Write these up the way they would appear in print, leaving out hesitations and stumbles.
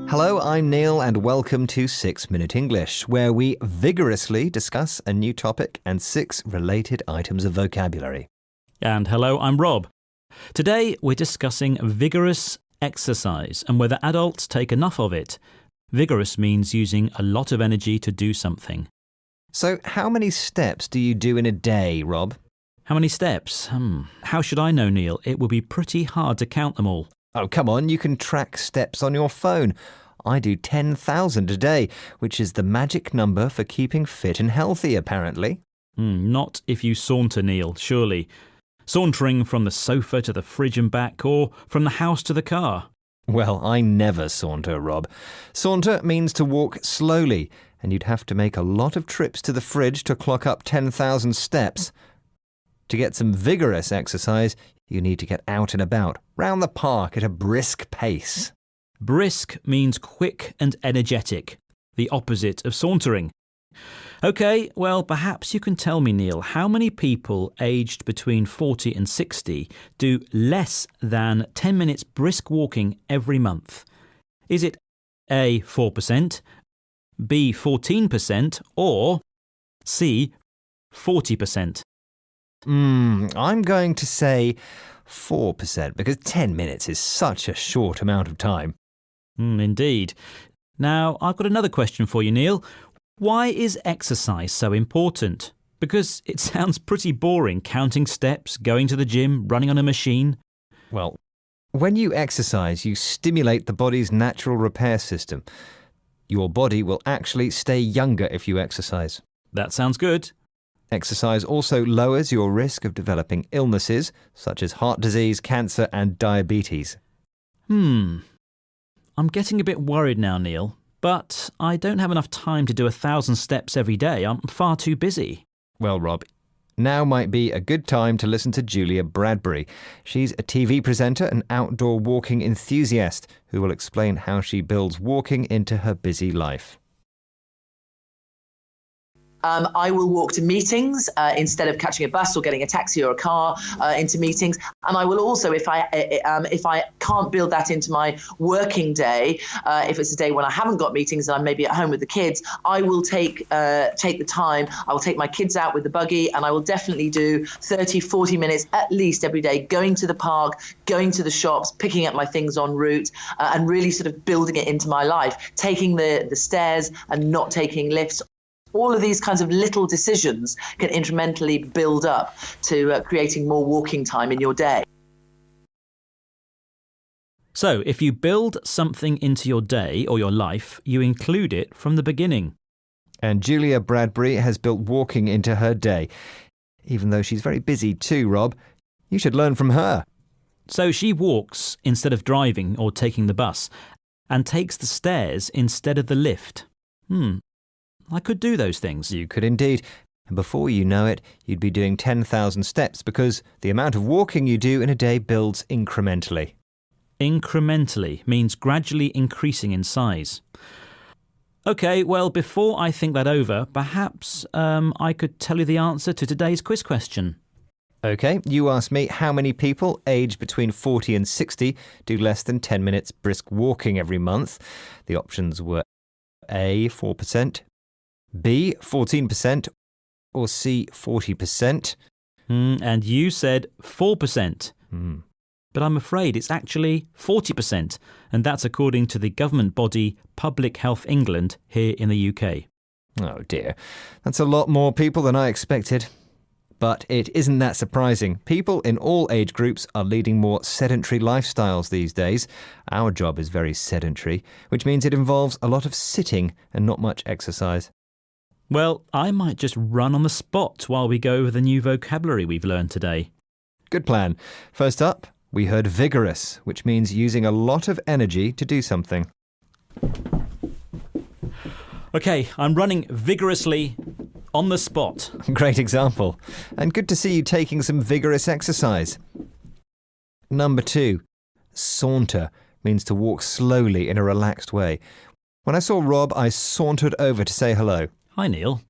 Hello, I'm Neil and welcome to 6 Minute English, where we vigorously discuss a new topic and 6 related items of vocabulary. And hello, I'm Rob. Today we're discussing vigorous exercise and whether adults take enough of it. Vigorous means using a lot of energy to do something. So, how many steps do you do in a day, Rob? How many steps? How should I know, Neil? It would be pretty hard to count them all. Oh, come on, you can track steps on your phone. I do 10,000 a day, which is the magic number for keeping fit and healthy, apparently. Not if you saunter, Neil, surely. Sauntering from the sofa to the fridge and back, or from the house to the car. Well, I never saunter, Rob. Saunter means to walk slowly, and you'd have to make a lot of trips to the fridge to clock up 10,000 steps. To get some vigorous exercise, you need to get out and about, round the park at a brisk pace. Brisk means quick and energetic, the opposite of sauntering. OK, well, perhaps you can tell me, Neil, how many people aged between 40 and 60 do less than 10 minutes brisk walking every month? Is it A, 4%, B, 14%, or C, 40%? I'm going to say 4%, because 10 minutes is such a short amount of time. Indeed. Now, I've got another question for you, Neil. Why is exercise so important? Because it sounds pretty boring, counting steps, going to the gym, running on a machine. Well, when you exercise, you stimulate the body's natural repair system. Your body will actually stay younger if you exercise. That sounds good. Exercise also lowers your risk of developing illnesses such as heart disease, cancer and diabetes. I'm getting a bit worried now, Neil, but I don't have enough time to do 1,000 steps every day. I'm far too busy. Well, Rob, now might be a good time to listen to Julia Bradbury. She's a TV presenter and outdoor walking enthusiast who will explain how she builds walking into her busy life. I will walk to meetings instead of catching a bus or getting a taxi or a car into meetings. And I will also, if I can't build that into my working day, if it's a day when I haven't got meetings and I'm maybe at home with the kids, I will take the time. I will take my kids out with the buggy, and I will definitely do 30, 40 minutes at least every day, going to the park, going to the shops, picking up my things en route, and really sort of building it into my life, taking the stairs and not taking lifts. All of these kinds of little decisions can incrementally build up to creating more walking time in your day. So, if you build something into your day or your life, you include it from the beginning. And Julia Bradbury has built walking into her day. Even though she's very busy too, Rob, you should learn from her. So she walks instead of driving or taking the bus, and takes the stairs instead of the lift. I could do those things. You could indeed. And before you know it, you'd be doing 10,000 steps because the amount of walking you do in a day builds incrementally. Incrementally means gradually increasing in size. OK, well, before I think that over, perhaps I could tell you the answer to today's quiz question. OK, you asked me how many people aged between 40 and 60 do less than 10 minutes brisk walking every month. The options were A, 4%, B, 14%, or C, 40%. And you said 4%. But I'm afraid it's actually 40%, and that's according to the government body Public Health England here in the UK. Oh dear, that's a lot more people than I expected. But it isn't that surprising. People in all age groups are leading more sedentary lifestyles these days. Our job is very sedentary, which means it involves a lot of sitting and not much exercise. Well, I might just run on the spot while we go over the new vocabulary we've learned today. Good plan. First up, we heard vigorous, which means using a lot of energy to do something. OK, I'm running vigorously on the spot. Great example. And good to see you taking some vigorous exercise. Number 2, saunter means to walk slowly in a relaxed way. When I saw Rob, I sauntered over to say hello. Hi, Neil.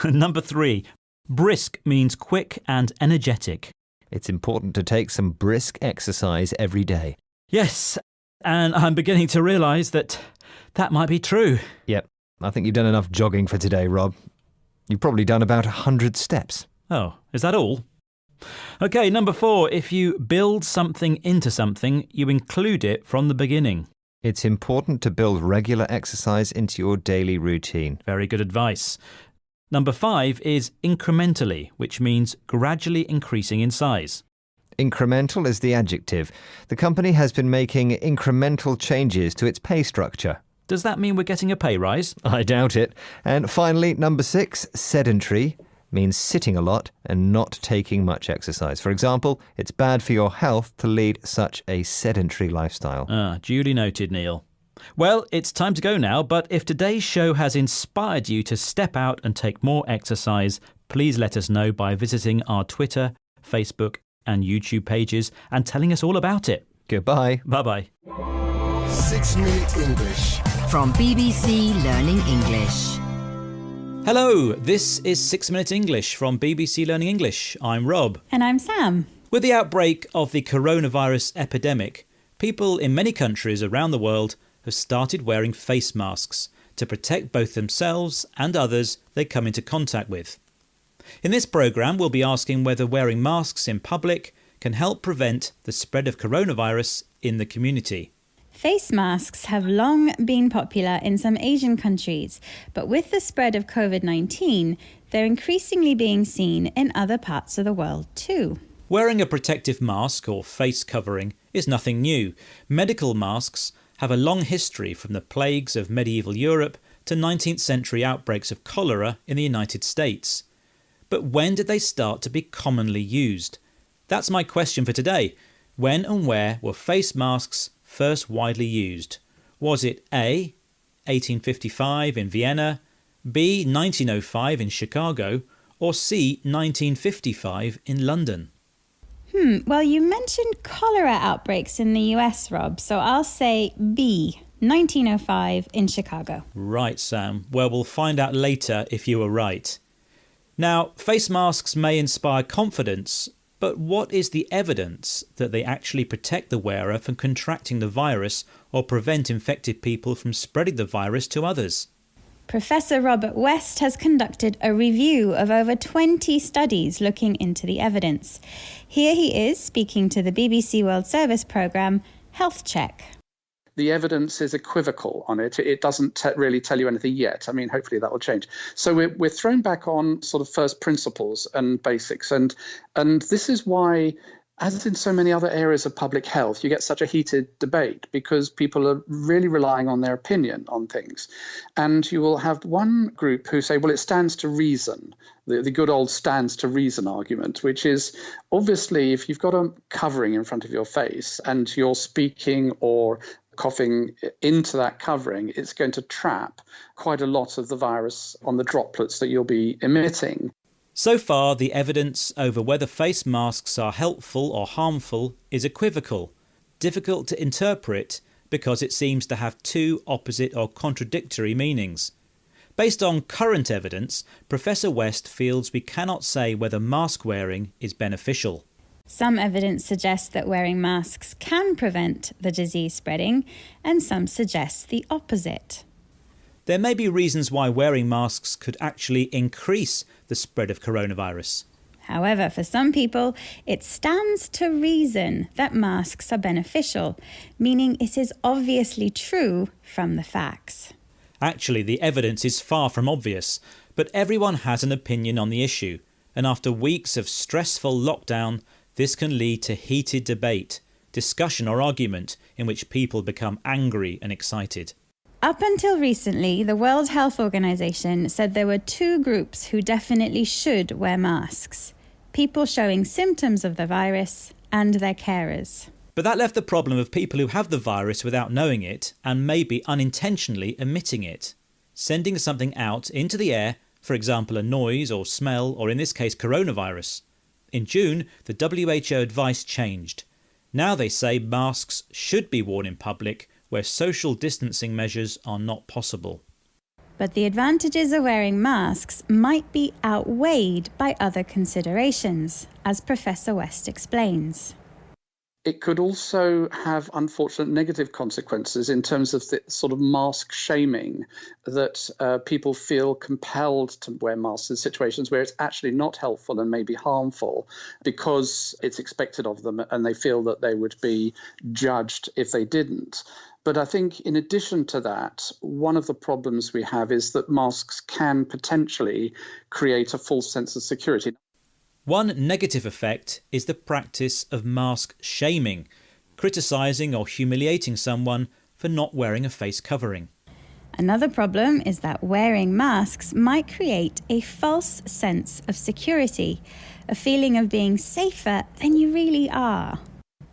Number 3, brisk means quick and energetic. It's important to take some brisk exercise every day. Yes, And I'm beginning to realise that might be true. Yep, I think you've done enough jogging for today, Rob. You've probably done about 100 steps. Oh, is that all? OK, number 4. If you build something into something, you include it from the beginning. It's important to build regular exercise into your daily routine. Very good advice. Number 5 is incrementally, which means gradually increasing in size. Incremental is the adjective. The company has been making incremental changes to its pay structure. Does that mean we're getting a pay rise? I doubt it. And finally, number 6, sedentary, means sitting a lot and not taking much exercise. For example, it's bad for your health to lead such a sedentary lifestyle. Duly noted, Neil. Well, it's time to go now, but if today's show has inspired you to step out and take more exercise, please let us know by visiting our Twitter, Facebook and YouTube pages and telling us all about it. Goodbye. Bye-bye. 6 Minute English. From BBC Learning English. Hello, this is 6 Minute English from BBC Learning English. I'm Rob. And I'm Sam. With the outbreak of the coronavirus epidemic, people in many countries around the world have started wearing face masks to protect both themselves and others they come into contact with. In this programme, we'll be asking whether wearing masks in public can help prevent the spread of coronavirus in the community. Face masks have long been popular in some Asian countries, but with the spread of COVID-19, they're increasingly being seen in other parts of the world too. Wearing a protective mask or face covering is nothing new. Medical masks have a long history from the plagues of medieval Europe to 19th century outbreaks of cholera in the United States. But when did they start to be commonly used? That's my question for today. When and where were face masks first widely used? Was it A, 1855 in Vienna, B, 1905 in Chicago, or C, 1955 in London? Well, you mentioned cholera outbreaks in the US, Rob, so I'll say B, 1905 in Chicago. Right, Sam. Well, we'll find out later if you were right. Now, face masks may inspire confidence, but what is the evidence that they actually protect the wearer from contracting the virus or prevent infected people from spreading the virus to others? Professor Robert West has conducted a review of over 20 studies looking into the evidence. Here he is speaking to the BBC World Service programme, Health Check. The evidence is equivocal on it. It doesn't really tell you anything yet. I mean, hopefully that will change. So we're thrown back on sort of first principles and basics. And this is why, as in so many other areas of public health, you get such a heated debate because people are really relying on their opinion on things. And you will have one group who say, well, it stands to reason, the good old stands to reason argument, which is obviously if you've got a covering in front of your face and you're speaking or coughing into that covering, it's going to trap quite a lot of the virus on the droplets that you'll be emitting. So far, the evidence over whether face masks are helpful or harmful is equivocal, difficult to interpret because it seems to have two opposite or contradictory meanings. Based on current evidence, Professor West feels we cannot say whether mask wearing is beneficial. Some evidence suggests that wearing masks can prevent the disease spreading, and some suggest the opposite. There may be reasons why wearing masks could actually increase the spread of coronavirus. However, for some people, it stands to reason that masks are beneficial, meaning it is obviously true from the facts. Actually, the evidence is far from obvious, but everyone has an opinion on the issue, and after weeks of stressful lockdown, this can lead to heated debate, discussion or argument in which people become angry and excited. Up until recently, the World Health Organization said there were two groups who definitely should wear masks: people showing symptoms of the virus and their carers. But that left the problem of people who have the virus without knowing it and maybe unintentionally emitting it. Sending something out into the air, for example a noise or smell, or in this case coronavirus. In June, the WHO advice changed. Now they say masks should be worn in public where social distancing measures are not possible. But the advantages of wearing masks might be outweighed by other considerations, as Professor West explains. it could also have unfortunate negative consequences in terms of the sort of mask shaming that people feel compelled to wear masks in situations where it's actually not helpful and maybe harmful because it's expected of them and they feel that they would be judged if they didn't. But I think in addition to that, one of the problems we have is that masks can potentially create a false sense of security. One negative effect is the practice of mask shaming, criticising or humiliating someone for not wearing a face covering. Another problem is that wearing masks might create a false sense of security, a feeling of being safer than you really are.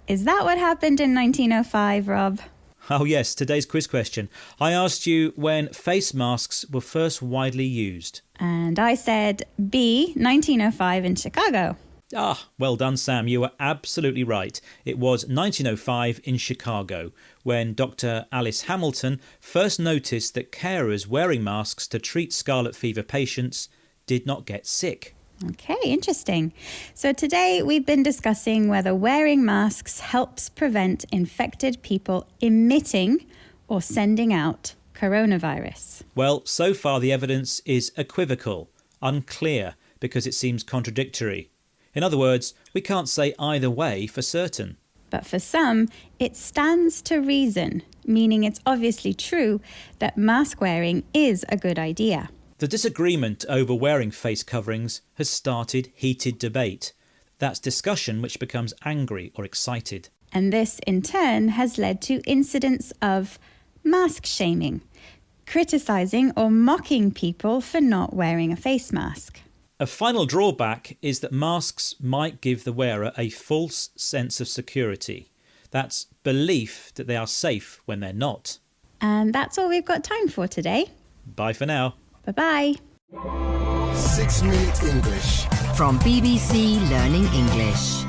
Is that what happened in 1905, Rob? Oh yes, today's quiz question. I asked you when face masks were first widely used. And I said B, 1905 in Chicago. Ah, well done, Sam. You were absolutely right. It was 1905 in Chicago when Dr. Alice Hamilton first noticed that carers wearing masks to treat scarlet fever patients did not get sick. Okay, interesting. So today we've been discussing whether wearing masks helps prevent infected people emitting or sending out coronavirus. Well, so far the evidence is equivocal, unclear, because it seems contradictory. In other words, we can't say either way for certain. But for some, it stands to reason, meaning it's obviously true that mask wearing is a good idea. The disagreement over wearing face coverings has started heated debate. That's discussion which becomes angry or excited. And this, in turn, has led to incidents of mask shaming, criticising or mocking people for not wearing a face mask. A final drawback is that masks might give the wearer a false sense of security. That's belief that they are safe when they're not. And that's all we've got time for today. Bye for now. Bye-bye. 6 Minute English. From BBC Learning English.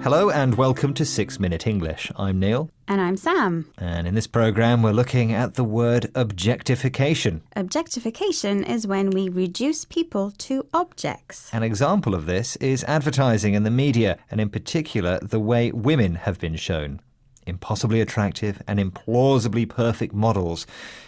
Hello and welcome to 6 Minute English. I'm Neil. And I'm Sam. And in this programme we're looking at the word objectification. Objectification is when we reduce people to objects. An example of this is advertising in the media, and in particular the way women have been shown. Impossibly attractive and implausibly perfect models.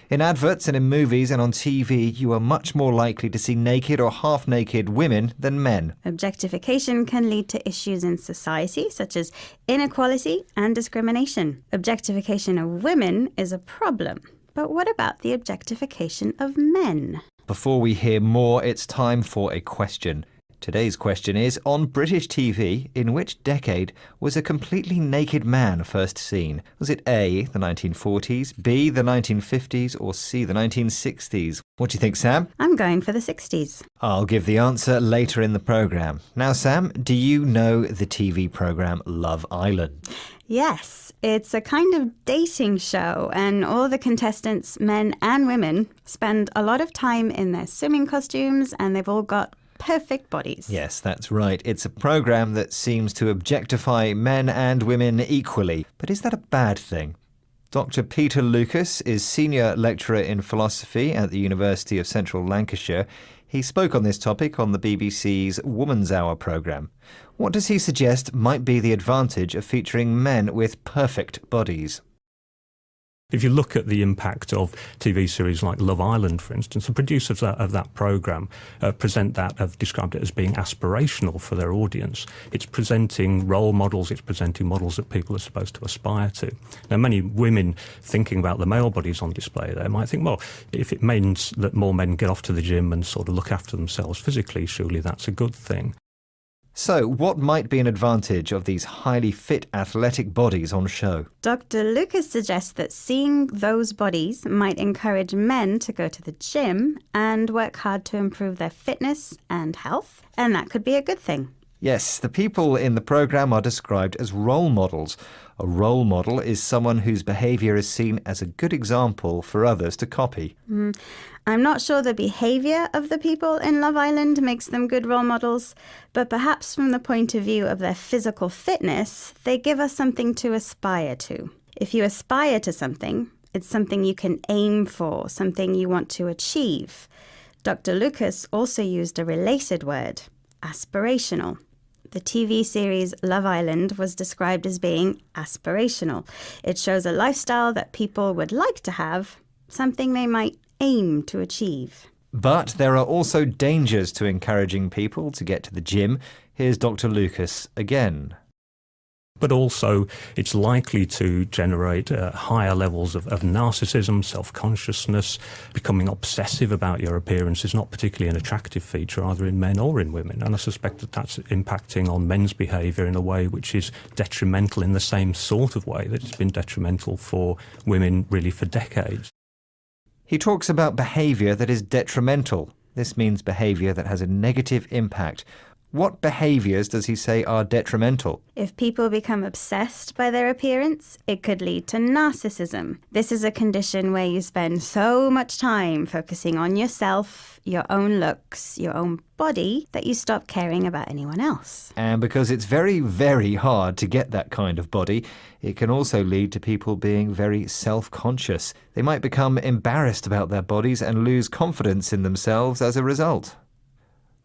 In adverts and in movies and on TV, you are much more likely to see naked or half-naked women than men. Objectification can lead to issues in society, such as inequality and discrimination. Objectification of women is a problem. But what about the objectification of men? Before we hear more, it's time for a question. Today's question is, on British TV, in which decade was a completely naked man first seen? Was it A, the 1940s, B, the 1950s, or C, the 1960s? What do you think, Sam? I'm going for the 60s. I'll give the answer later in the programme. Now, Sam, do you know the TV programme Love Island? Yes, it's a kind of dating show, and all the contestants, men and women, spend a lot of time in their swimming costumes, and they've all got perfect bodies. Yes, that's right. It's a programme that seems to objectify men and women equally. But is that a bad thing? Dr. Peter Lucas is Senior Lecturer in Philosophy at the University of Central Lancashire. He spoke on this topic on the BBC's Woman's Hour programme. What does he suggest might be the advantage of featuring men with perfect bodies? If you look at the impact of TV series like Love Island, for instance, the producers of that programme have described it as being aspirational for their audience. It's presenting role models, it's presenting models that people are supposed to aspire to. Now, many women thinking about the male bodies on display there might think, well, if it means that more men get off to the gym and sort of look after themselves physically, surely that's a good thing. So, what might be an advantage of these highly fit athletic bodies on show? Dr. Lucas suggests that seeing those bodies might encourage men to go to the gym and work hard to improve their fitness and health, and that could be a good thing. Yes, the people in the programme are described as role models. A role model is someone whose behaviour is seen as a good example for others to copy. I'm not sure the behaviour of the people in Love Island makes them good role models, but perhaps from the point of view of their physical fitness, they give us something to aspire to. If you aspire to something, it's something you can aim for, something you want to achieve. Dr. Lucas also used a related word, aspirational. The TV series Love Island was described as being aspirational. It shows a lifestyle that people would like to have, something they might aim to achieve. But there are also dangers to encouraging people to get to the gym. Here's Dr. Lucas again. But also it's likely to generate higher levels of narcissism, self-consciousness. Becoming obsessive about your appearance is not particularly an attractive feature either in men or in women, and I suspect that that's impacting on men's behaviour in a way which is detrimental in the same sort of way that it's been detrimental for women really for decades. He talks about behaviour that is detrimental. This means behaviour that has a negative impact. What behaviours does he say are detrimental? If people become obsessed by their appearance, it could lead to narcissism. This is a condition where you spend so much time focusing on yourself, your own looks, your own body, that you stop caring about anyone else. And because it's very, very hard to get that kind of body, it can also lead to people being very self-conscious. They might become embarrassed about their bodies and lose confidence in themselves as a result.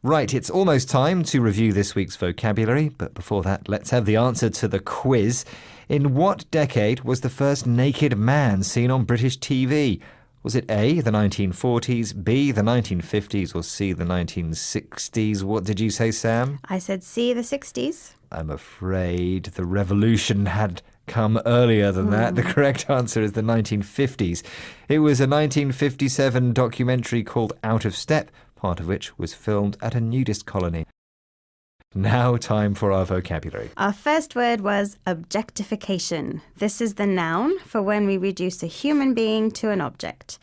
Right, it's almost time to review this week's vocabulary, but before that, let's have the answer to the quiz. In what decade was the first naked man seen on British TV? Was it A, the 1940s, B, the 1950s, or C, the 1960s? What did you say, Sam? I said C, the 60s. I'm afraid the revolution had come earlier than that. The correct answer is the 1950s. It was a 1957 documentary called Out of Step, part of which was filmed at a nudist colony. Now time for our vocabulary. Our first word was objectification. This is the noun for when we reduce a human being to an object.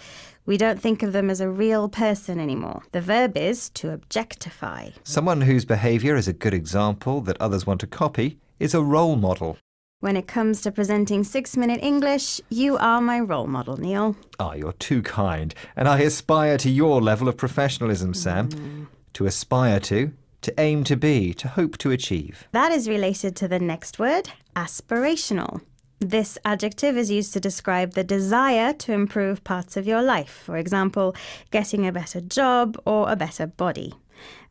We don't think of them as a real person anymore. The verb is to objectify. Someone whose behaviour is a good example that others want to copy is a role model. When it comes to presenting 6-minute English, you are my role model, Neil. You're too kind. And I aspire to your level of professionalism, Sam. To aspire to aim to be, to hope to achieve. That is related to the next word, aspirational. This adjective is used to describe the desire to improve parts of your life. For example, getting a better job or a better body.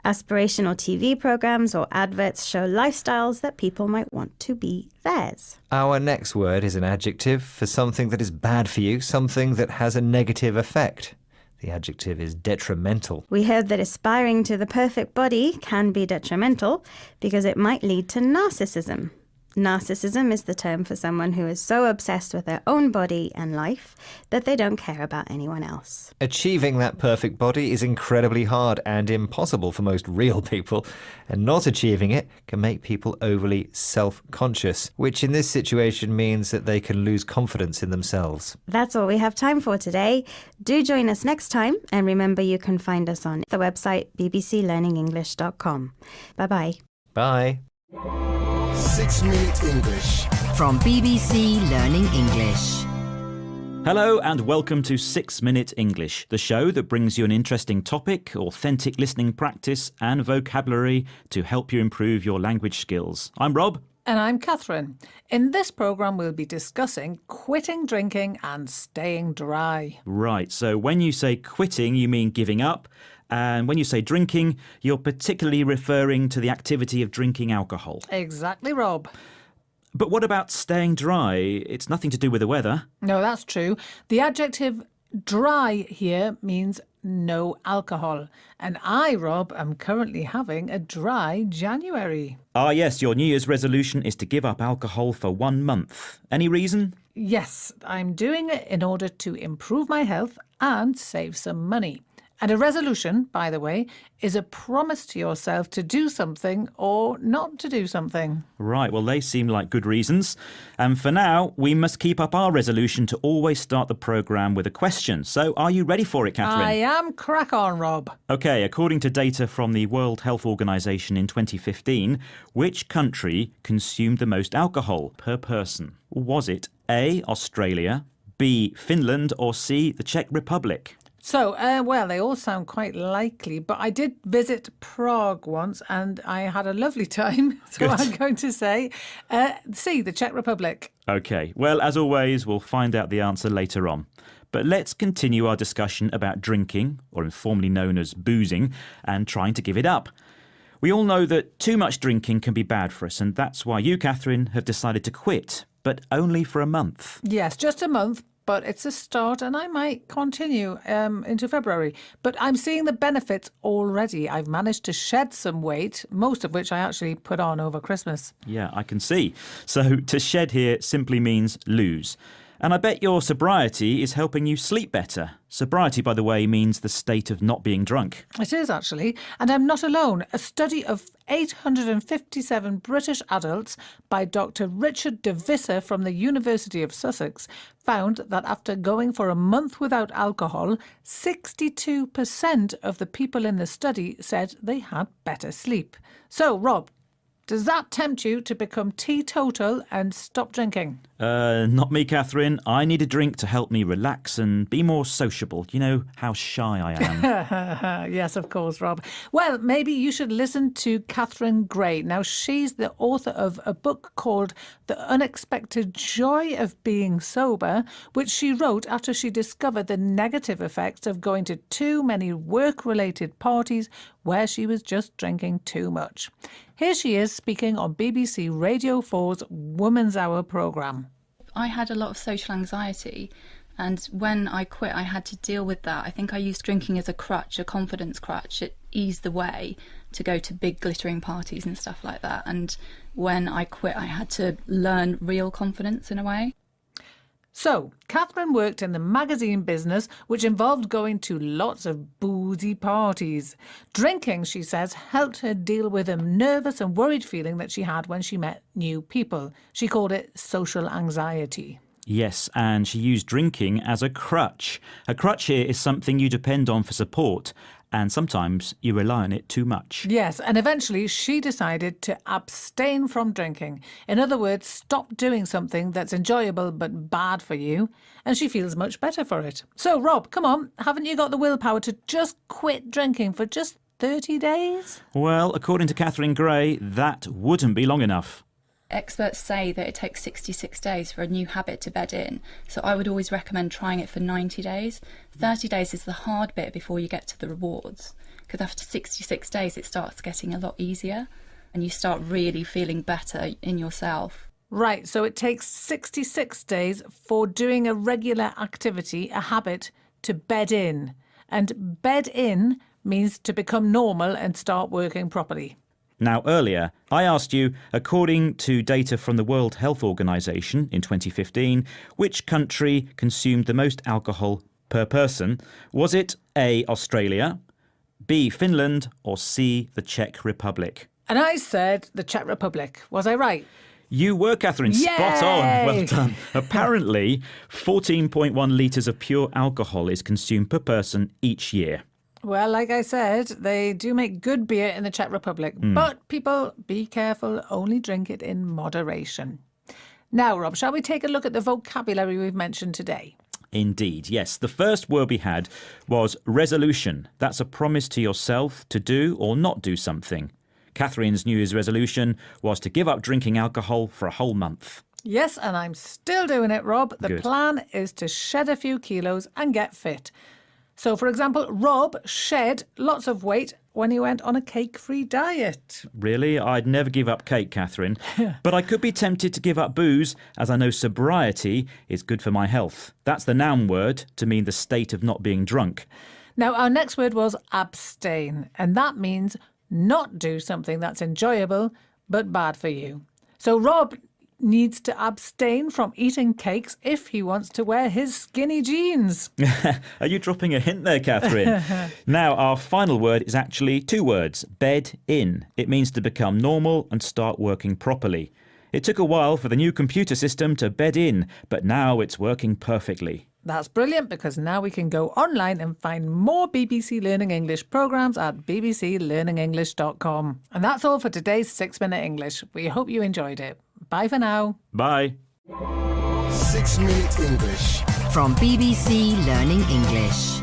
Aspirational TV programs or adverts show lifestyles that people might want to be theirs. Our next word is an adjective for something that is bad for you, something that has a negative effect. The adjective is detrimental. We heard that aspiring to the perfect body can be detrimental because it might lead to narcissism. Narcissism is the term for someone who is so obsessed with their own body and life that they don't care about anyone else. Achieving that perfect body is incredibly hard and impossible for most real people, and not achieving it can make people overly self-conscious, which in this situation means that they can lose confidence in themselves. That's all we have time for today. Do join us next time, and remember you can find us on the website bbclearningenglish.com. Bye-bye. Bye. 6-Minute English. From BBC Learning English. Hello and welcome to 6-Minute English, the show that brings you an interesting topic, authentic listening practice and vocabulary to help you improve your language skills. I'm Rob. And I'm Katherine. In this programme, we'll be discussing quitting drinking and staying dry. Right, so when you say quitting, you mean giving up. And when you say drinking, you're particularly referring to the activity of drinking alcohol. Exactly, Rob. But what about staying dry? It's nothing to do with the weather. No, that's true. The adjective dry here means no alcohol. And I, Rob, am currently having a dry January. Yes, your New Year's resolution is to give up alcohol for 1 month. Any reason? Yes, I'm doing it in order to improve my health and save some money. And a resolution, by the way, is a promise to yourself to do something or not to do something. Right, well, they seem like good reasons. And for now, we must keep up our resolution to always start the programme with a question. So are you ready for it, Katherine? I am. Crack on, Rob. OK, according to data from the World Health Organization in 2015, which country consumed the most alcohol per person? Was it A, Australia, B, Finland, or C, the Czech Republic? So, well, they all sound quite likely, but I did visit Prague once and I had a lovely time. So Good. I'm going to say C, the Czech Republic. OK, well, as always, we'll find out the answer later on. But let's continue our discussion about drinking, or informally known as boozing, and trying to give it up. We all know that too much drinking can be bad for us, and that's why you, Katherine, have decided to quit, but only for a month. Yes, just a month, but it's a start and I might continue into February. But I'm seeing the benefits already. I've managed to shed some weight, most of which I actually put on over Christmas. Yeah, I can see. So to shed here simply means lose. And I bet your sobriety is helping you sleep better. Sobriety, by the way, means the state of not being drunk. It is, actually. And I'm not alone. A study of 857 British adults by Dr. Richard de Visser from the University of Sussex found that after going for a month without alcohol, 62% of the people in the study said they had better sleep. So, Rob, does that tempt you to become teetotal and stop drinking? Not me, Katherine. I need a drink to help me relax and be more sociable. You know how shy I am. Yes, of course, Rob. Well, maybe you should listen to Katherine Gray. Now, she's the author of a book called The Unexpected Joy of Being Sober, which she wrote after she discovered the negative effects of going to too many work-related parties where she was just drinking too much. Here she is speaking on BBC Radio 4's Woman's Hour programme. I had a lot of social anxiety, and when I quit I had to deal with that. I think I used drinking as a crutch, a confidence crutch. It eased the way to go to big glittering parties and stuff like that, and when I quit I had to learn real confidence in a way. So, Katherine worked in the magazine business, which involved going to lots of boozy parties. Drinking, she says, helped her deal with a nervous and worried feeling that she had when she met new people. She called it social anxiety. Yes, and she used drinking as a crutch. A crutch here is something you depend on for support, and sometimes you rely on it too much. Yes, and eventually she decided to abstain from drinking. In other words, stop doing something that's enjoyable but bad for you, and she feels much better for it. So, Rob, come on, haven't you got the willpower to just quit drinking for just 30 days? Well, according to Katherine Gray, that wouldn't be long enough. Experts say that it takes 66 days for a new habit to bed in, so I would always recommend trying it for 90 days. 30 days is the hard bit before you get to the rewards, because after 66 days it starts getting a lot easier and you start really feeling better in yourself. Right, so it takes 66 days for doing a regular activity, a habit, to bed in. And bed in means to become normal and start working properly. Now, earlier, I asked you, according to data from the World Health Organization in 2015, which country consumed the most alcohol per person? Was it A, Australia, B, Finland, or C, the Czech Republic? And I said the Czech Republic. Was I right? You were, Katherine. Yay! Spot on. Well done. Apparently, 14.1 litres of pure alcohol is consumed per person each year. Well, like I said, they do make good beer in the Czech Republic. But people, be careful, only drink it in moderation. Now, Rob, shall we take a look at the vocabulary we've mentioned today? Indeed, yes. The first word we had was resolution. That's a promise to yourself to do or not do something. Katherine's New Year's resolution was to give up drinking alcohol for a whole month. Yes, and I'm still doing it, Rob. The Good. plan is to shed a few kilos and get fit. So, for example, Rob shed lots of weight when he went on a cake-free diet. Really? I'd never give up cake, Katherine. But I could be tempted to give up booze, as I know sobriety is good for my health. That's the noun word to mean the state of not being drunk. Now, our next word was abstain, and that means not do something that's enjoyable but bad for you. So Rob needs to abstain from eating cakes if he wants to wear his skinny jeans. Are you dropping a hint there, Katherine? Now, our final word is actually two words, bed in. It means to become normal and start working properly. It took a while for the new computer system to bed in, but now it's working perfectly. That's brilliant, because now we can go online and find more BBC Learning English programmes at bbclearningenglish.com. And that's all for today's 6-Minute English. We hope you enjoyed it. Bye for now. Bye. 6-Minute English. From BBC Learning English.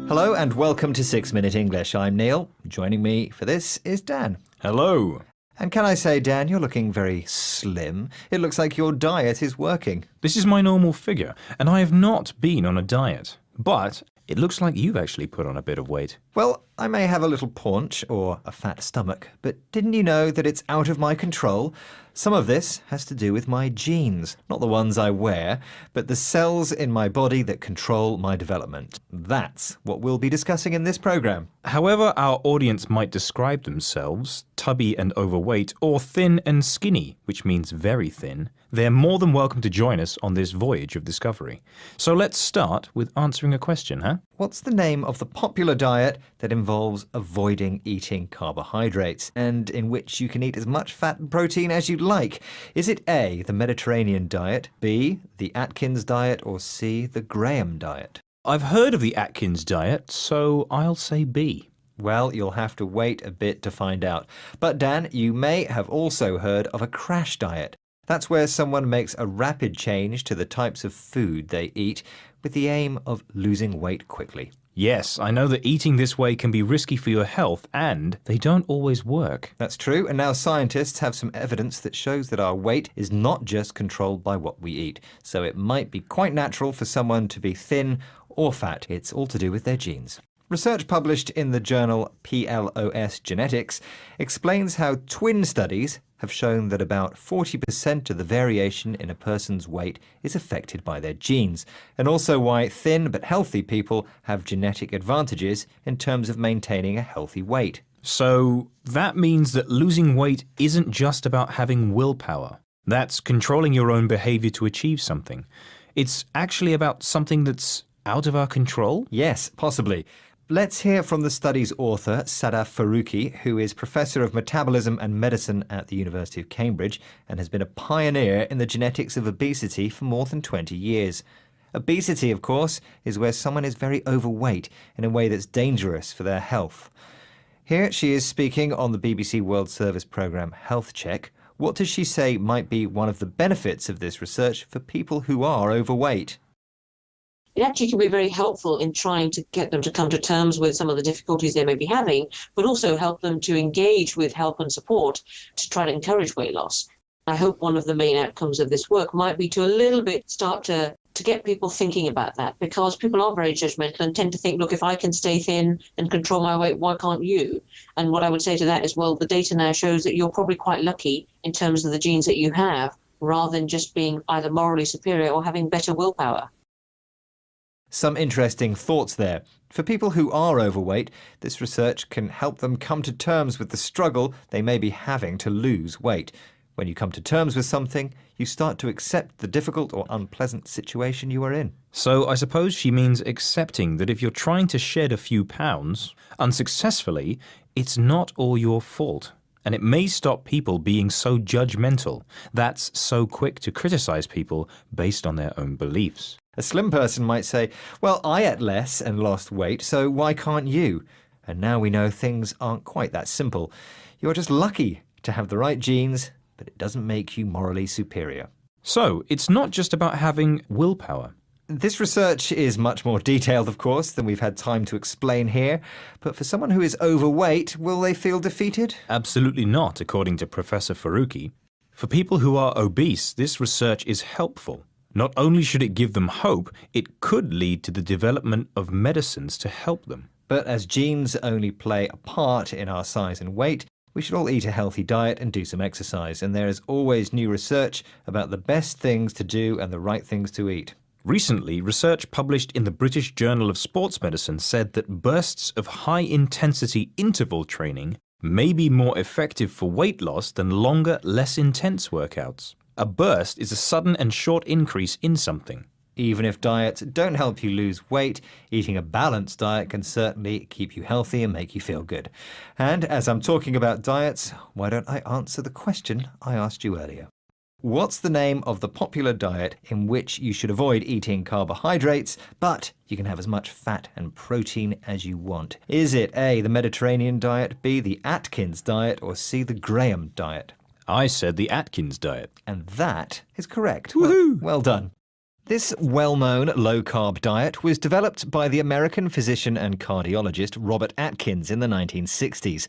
Hello and welcome to 6-Minute English. I'm Neil. Joining me for this is Dan. Hello. And can I say, Dan, you're looking very slim. It looks like your diet is working. This is my normal figure, and I have not been on a diet. But it looks like you've actually put on a bit of weight. Well, I may have a little paunch or a fat stomach, but didn't you know that it's out of my control? Some of this has to do with my genes, not the ones I wear, but the cells in my body that control my development. That's what we'll be discussing in this programme. However our audience might describe themselves, tubby and overweight, or thin and skinny, which means very thin, they're more than welcome to join us on this voyage of discovery. So let's start with answering a question, huh? What's the name of the popular diet that involves avoiding eating carbohydrates and in which you can eat as much fat and protein as you like? Is it A, the Mediterranean diet, B, the Atkins diet, or C, the Graham diet? I've heard of the Atkins diet, so I'll say B. Well, you'll have to wait a bit to find out. But Dan, you may have also heard of a crash diet. That's where someone makes a rapid change to the types of food they eat with the aim of losing weight quickly. Yes, I know that eating this way can be risky for your health, and they don't always work. That's true, and now scientists have some evidence that shows that our weight is not just controlled by what we eat. So it might be quite natural for someone to be thin or fat. It's all to do with their genes. Research published in the journal PLOS Genetics explains how twin studies have shown that about 40% of the variation in a person's weight is affected by their genes, and also why thin but healthy people have genetic advantages in terms of maintaining a healthy weight. So that means that losing weight isn't just about having willpower. That's controlling your own behavior to achieve something. It's actually about something that's out of our control? Yes, possibly. Let's hear from the study's author, Sadaf Farooqi, who is Professor of Metabolism and Medicine at the University of Cambridge and has been a pioneer in the genetics of obesity for more than 20 years. Obesity, of course, is where someone is very overweight in a way that's dangerous for their health. Here she is speaking on the BBC World Service programme Health Check. What does she say might be one of the benefits of this research for people who are overweight? It actually can be very helpful in trying to get them to come to terms with some of the difficulties they may be having, but also help them to engage with help and support to try to encourage weight loss. I hope one of the main outcomes of this work might be to a little bit start to get people thinking about that, because people are very judgmental and tend to think, look, if I can stay thin and control my weight, why can't you? And what I would say to that is, well, the data now shows that you're probably quite lucky in terms of the genes that you have, rather than just being either morally superior or having better willpower. Some interesting thoughts there. For people who are overweight, this research can help them come to terms with the struggle they may be having to lose weight. When you come to terms with something, you start to accept the difficult or unpleasant situation you are in. So I suppose she means accepting that if you're trying to shed a few pounds unsuccessfully, it's not all your fault. And it may stop people being so judgmental, that's so quick to criticize people based on their own beliefs. A slim person might say, well, I ate less and lost weight, so why can't you? And now we know things aren't quite that simple. You're just lucky to have the right genes, but it doesn't make you morally superior. So it's not just about having willpower. This research is much more detailed, of course, than we've had time to explain here. But for someone who is overweight, will they feel defeated? Absolutely not, according to Professor Farooqi. For people who are obese, this research is helpful. Not only should it give them hope, it could lead to the development of medicines to help them. But as genes only play a part in our size and weight, we should all eat a healthy diet and do some exercise. And there is always new research about the best things to do and the right things to eat. Recently, research published in the British Journal of Sports Medicine said that bursts of high-intensity interval training may be more effective for weight loss than longer, less intense workouts. A burst is a sudden and short increase in something. Even if diets don't help you lose weight, eating a balanced diet can certainly keep you healthy and make you feel good. And as I'm talking about diets, why don't I answer the question I asked you earlier? What's the name of the popular diet in which you should avoid eating carbohydrates, but you can have as much fat and protein as you want? Is it A, the Mediterranean diet, B, the Atkins diet, or C, the Graham diet? I said the Atkins diet. And that is correct. Woohoo! Well done. This well-known low-carb diet was developed by the American physician and cardiologist Robert Atkins in the 1960s.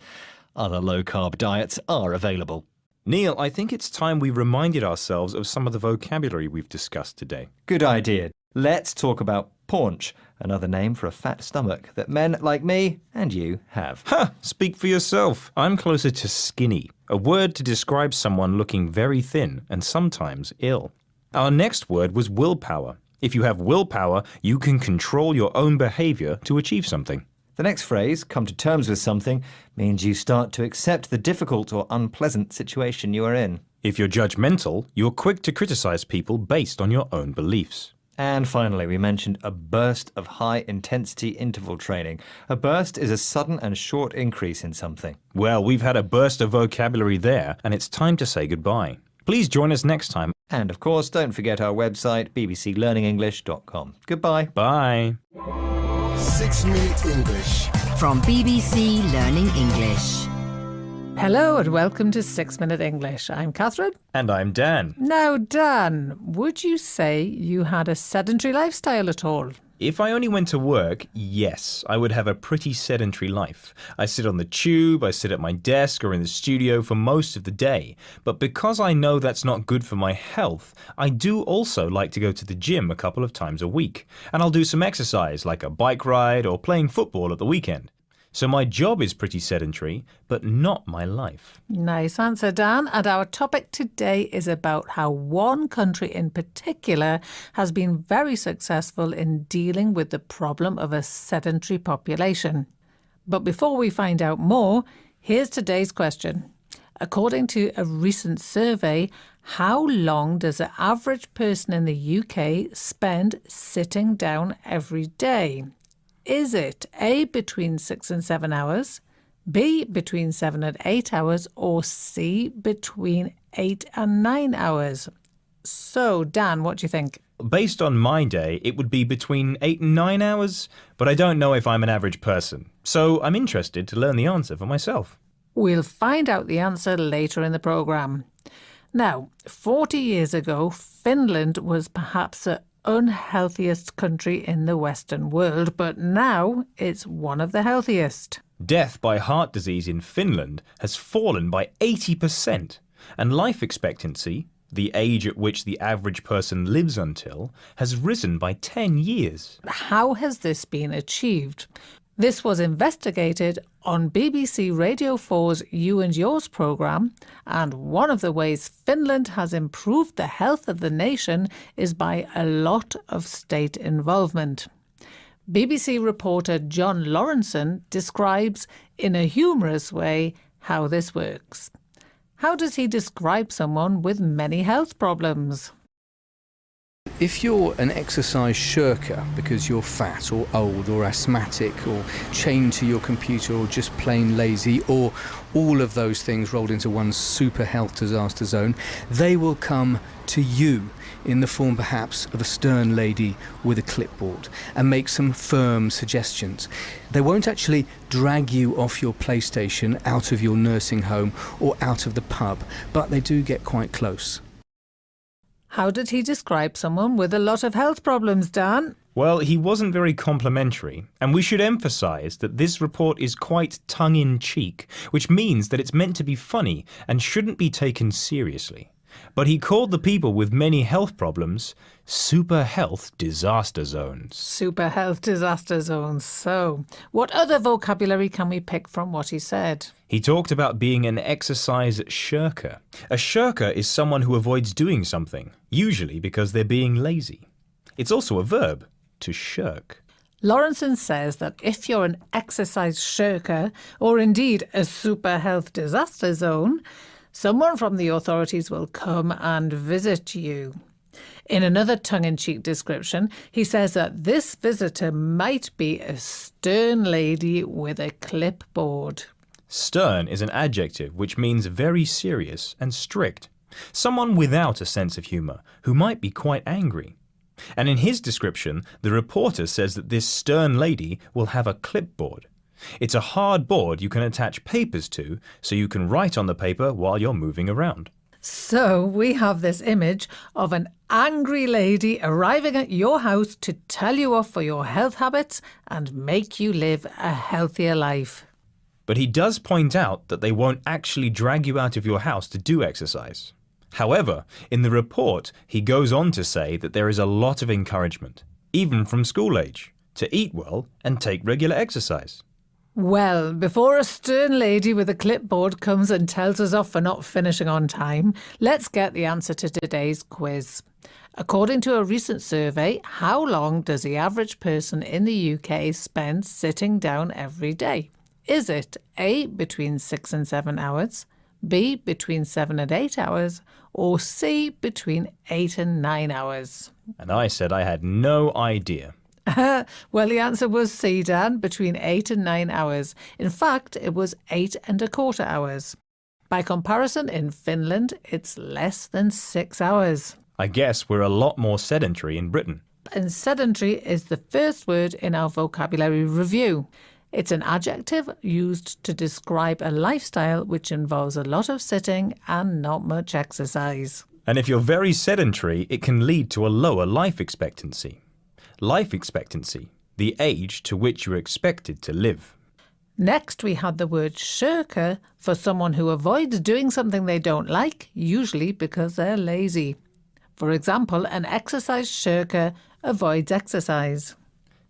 Other low-carb diets are available. Neil, I think it's time we reminded ourselves of some of the vocabulary we've discussed today. Good idea. Let's talk about paunch, another name for a fat stomach that men like me and you have. Ha! Speak for yourself. I'm closer to skinny, a word to describe someone looking very thin and sometimes ill. Our next word was willpower. If you have willpower, you can control your own behavior to achieve something. The next phrase, come to terms with something, means you start to accept the difficult or unpleasant situation you are in. If you're judgmental, you're quick to criticize people based on your own beliefs. And finally, we mentioned a burst of high-intensity interval training. A burst is a sudden and short increase in something. Well, we've had a burst of vocabulary there, and it's time to say goodbye. Please join us next time. And of course, don't forget our website, bbclearningenglish.com. Goodbye. Bye. 6 Minute English. From BBC Learning English. Hello and welcome to 6 Minute English. I'm Katherine. And I'm Dan. Now, Dan, would you say you had a sedentary lifestyle at all? If I only went to work, yes, I would have a pretty sedentary life. I sit on the tube, I sit at my desk or in the studio for most of the day. But because I know that's not good for my health, I do also like to go to the gym a couple of times a week. And I'll do some exercise like a bike ride or playing football at the weekend. So my job is pretty sedentary, but not my life. Nice answer, Dan. And our topic today is about how one country in particular has been very successful in dealing with the problem of a sedentary population. But before we find out more, here's today's question. According to a recent survey, how long does the average person in the UK spend sitting down every day? Is it A, between 6 and 7 hours, B, between 7 and 8 hours, or C, between 8 and 9 hours? So, Dan, what do you think? Based on my day, it would be between 8 and 9 hours, but I don't know if I'm an average person. So I'm interested to learn the answer for myself. We'll find out the answer later in the programme. Now, 40 years ago, Finland was perhaps the unhealthiest country in the Western world, but now it's one of the healthiest. Death by heart disease in Finland has fallen by 80%, and life expectancy, the age at which the average person lives until, has risen by 10 years. How has this been achieved? This was investigated on BBC Radio 4's You and Yours programme, and one of the ways Finland has improved the health of the nation is by a lot of state involvement. BBC reporter John Lawrenson describes in a humorous way how this works. How does he describe someone with many health problems? If you're an exercise shirker because you're fat or old or asthmatic or chained to your computer or just plain lazy or all of those things rolled into one super health disaster zone, they will come to you in the form perhaps of a stern lady with a clipboard and make some firm suggestions. They won't actually drag you off your PlayStation, out of your nursing home or out of the pub, but they do get quite close. How did he describe someone with a lot of health problems, Dan? Well, he wasn't very complimentary, and we should emphasise that this report is quite tongue-in-cheek, which means that it's meant to be funny and shouldn't be taken seriously. But he called the people with many health problems super health disaster zones. Super health disaster zones. So, what other vocabulary can we pick from what he said? He talked about being an exercise shirker. A shirker is someone who avoids doing something, usually because they're being lazy. It's also a verb, to shirk. Lawrenson says that if you're an exercise shirker, or indeed a super health disaster zone, someone from the authorities will come and visit you. In another tongue-in-cheek description, he says that this visitor might be a stern lady with a clipboard. Stern is an adjective which means very serious and strict. Someone without a sense of humour, who might be quite angry. And in his description, the reporter says that this stern lady will have a clipboard. It's a hard board you can attach papers to, so you can write on the paper while you're moving around. So we have this image of an angry lady arriving at your house to tell you off for your health habits and make you live a healthier life. But he does point out that they won't actually drag you out of your house to do exercise. However, in the report, he goes on to say that there is a lot of encouragement, even from school age, to eat well and take regular exercise. Well, before a stern lady with a clipboard comes and tells us off for not finishing on time, let's get the answer to today's quiz. According to a recent survey, how long does the average person in the UK spend sitting down every day? Is it A, between 6 and 7 hours, B, between 7 and 8 hours, or C, between 8 and 9 hours? And I said I had no idea. Well, the answer was C, Dan, between 8 and 9 hours. In fact, it was 8¼ hours. By comparison, in Finland, it's less than 6 hours. I guess we're a lot more sedentary in Britain. And sedentary is the first word in our vocabulary review. It's an adjective used to describe a lifestyle which involves a lot of sitting and not much exercise. And if you're very sedentary, it can lead to a lower life expectancy. Life expectancy, the age to which you're expected to live. Next, we had the word shirker for someone who avoids doing something they don't like, usually because they're lazy. For example, an exercise shirker avoids exercise.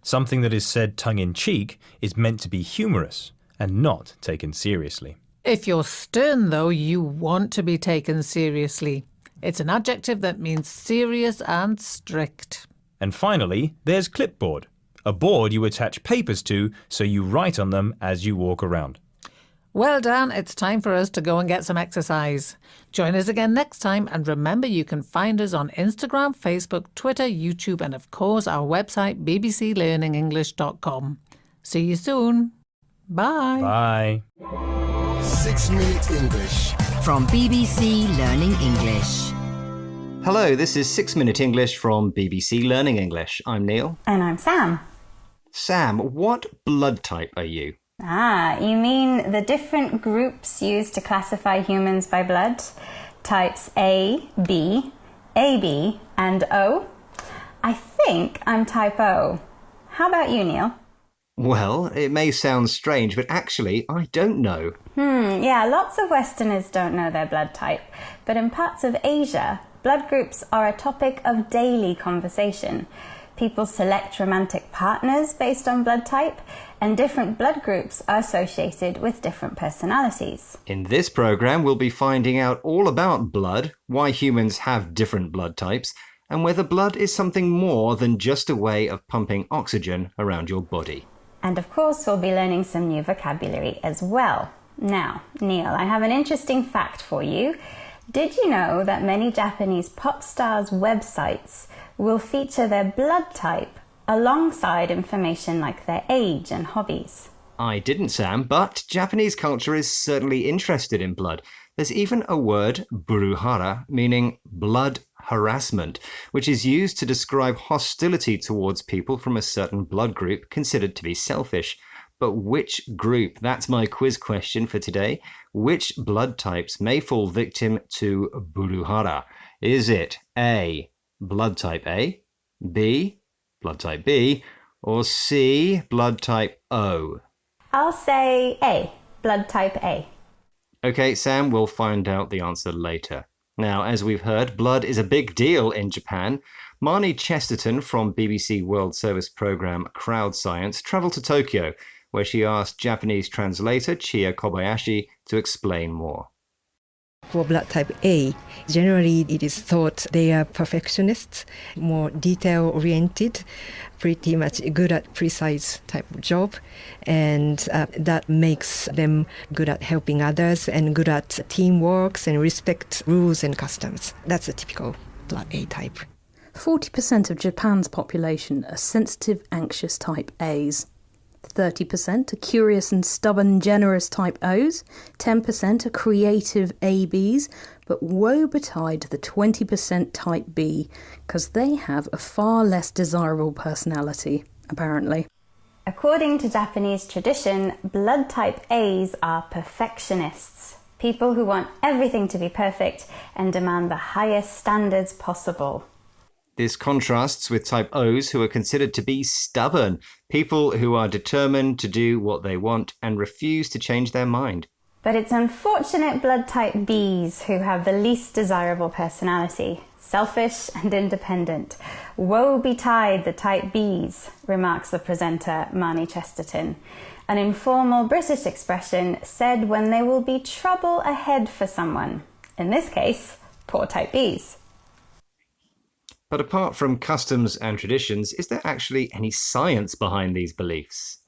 Something that is said tongue-in-cheek is meant to be humorous and not taken seriously. If you're stern, though, you want to be taken seriously. It's an adjective that means serious and strict. And finally, there's clipboard, a board you attach papers to so you write on them as you walk around. Well, Dan, it's time for us to go and get some exercise. Join us again next time, and remember you can find us on Instagram, Facebook, Twitter, YouTube, and of course our website bbclearningenglish.com. See you soon. Bye. Bye. 6 Minute English. From BBC Learning English. Hello, this is 6 Minute English from BBC Learning English. I'm Neil. And I'm Sam. Sam, what blood type are you? You mean the different groups used to classify humans by blood? Types A, B, AB, and O? I think I'm type O. How about you, Neil? Well, it may sound strange, but actually, I don't know. Yeah, lots of Westerners don't know their blood type. But in parts of Asia, blood groups are a topic of daily conversation. People select romantic partners based on blood type, and different blood groups are associated with different personalities. In this programme, we'll be finding out all about blood, why humans have different blood types, and whether blood is something more than just a way of pumping oxygen around your body. And of course, we'll be learning some new vocabulary as well. Now, Neil, I have an interesting fact for you. Did you know that many Japanese pop stars' websites will feature their blood type alongside information like their age and hobbies? I didn't, Sam, but Japanese culture is certainly interested in blood. There's even a word, buruhara, meaning blood harassment, which is used to describe hostility towards people from a certain blood group considered to be selfish. But which group? That's my quiz question for today. Which blood types may fall victim to buruhara? Is it A, blood type A, B, blood type B, or C, blood type O? I'll say A, blood type A. Okay, Sam, we'll find out the answer later. Now, as we've heard, blood is a big deal in Japan. Marnie Chesterton from BBC World Service programme Crowd Science travelled to Tokyo, where she asked Japanese translator Chia Kobayashi to explain more. For blood type A, generally it is thought they are perfectionists, more detail-oriented, pretty much good at precise type of job, and that makes them good at helping others and good at teamwork and respect rules and customs. That's a typical blood A type. 40% of Japan's population are sensitive, anxious type A's. 30% are curious and stubborn, generous type O's, 10% are creative ABs, but woe betide the 20% type B, because they have a far less desirable personality, apparently. According to Japanese tradition, blood type A's are perfectionists, people who want everything to be perfect and demand the highest standards possible. This contrasts with type O's, who are considered to be stubborn, people who are determined to do what they want and refuse to change their mind. But it's unfortunate blood type Bs who have the least desirable personality, selfish and independent. Woe betide the type Bs, remarks the presenter Marnie Chesterton, an informal British expression said when there will be trouble ahead for someone. In this case, poor type Bs. But apart from customs and traditions, is there actually any science behind these beliefs?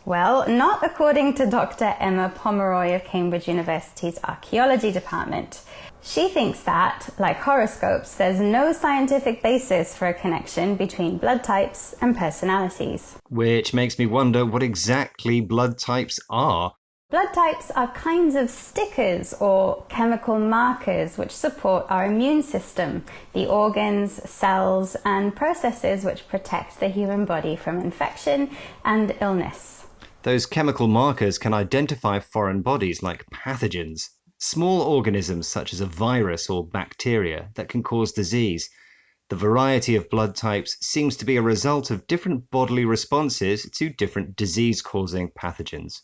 Well, not according to Dr. Emma Pomeroy of Cambridge University's Archaeology Department. She thinks that, like horoscopes, there's no scientific basis for a connection between blood types and personalities. Which makes me wonder what exactly blood types are. Blood types are kinds of stickers or chemical markers which support our immune system, the organs, cells, and processes which protect the human body from infection and illness. Those chemical markers can identify foreign bodies like pathogens, small organisms such as a virus or bacteria that can cause disease. The variety of blood types seems to be a result of different bodily responses to different disease-causing pathogens.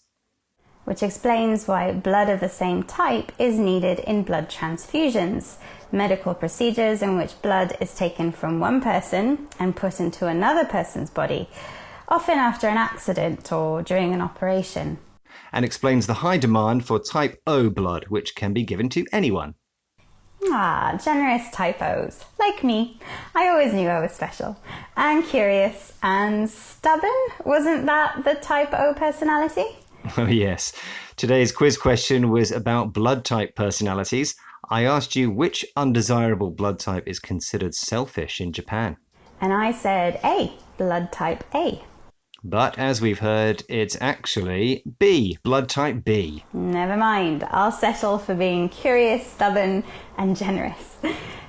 Which explains why blood of the same type is needed in blood transfusions, medical procedures in which blood is taken from one person and put into another person's body, often after an accident or during an operation. And explains the high demand for type O blood, which can be given to anyone. Ah, generous type Os, like me. I always knew I was special. And curious and stubborn? Wasn't that the type O personality? Oh yes. Today's quiz question was about blood type personalities. I asked you which undesirable blood type is considered selfish in Japan. And I said A, blood type A. But as we've heard, it's actually B, blood type B. Never mind, I'll settle for being curious, stubborn, and generous.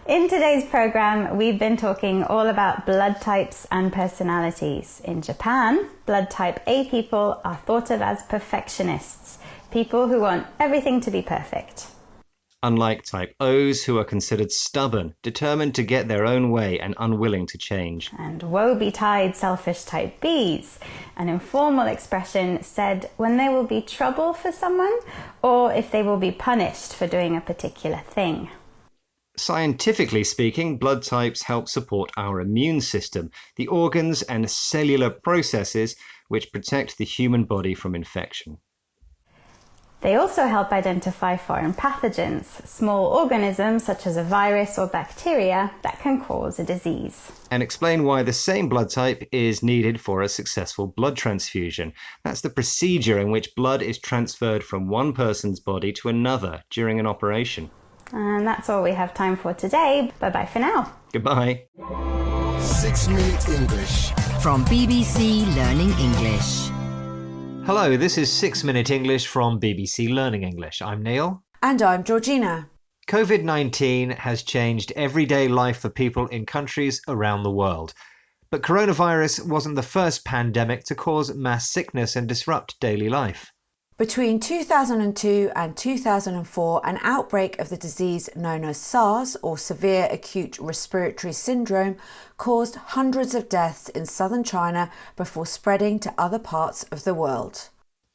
In today's program, we've been talking all about blood types and personalities. In Japan, blood type A people are thought of as perfectionists, people who want everything to be perfect. Unlike type Os, who are considered stubborn, determined to get their own way and unwilling to change. And woe betide selfish type Bs, an informal expression said when there will be trouble for someone or if they will be punished for doing a particular thing. Scientifically speaking, blood types help support our immune system, the organs and cellular processes which protect the human body from infection. They also help identify foreign pathogens, small organisms such as a virus or bacteria that can cause a disease. And explain why the same blood type is needed for a successful blood transfusion. That's the procedure in which blood is transferred from one person's body to another during an operation. And that's all we have time for today. Bye-bye for now. Goodbye. 6 Minute English. From BBC Learning English. Hello, this is 6 Minute English from BBC Learning English. I'm Neil. And I'm Georgina. COVID-19 has changed everyday life for people in countries around the world. But coronavirus wasn't the first pandemic to cause mass sickness and disrupt daily life. Between 2002 and 2004, an outbreak of the disease known as SARS, or Severe Acute Respiratory Syndrome, caused hundreds of deaths in southern China before spreading to other parts of the world.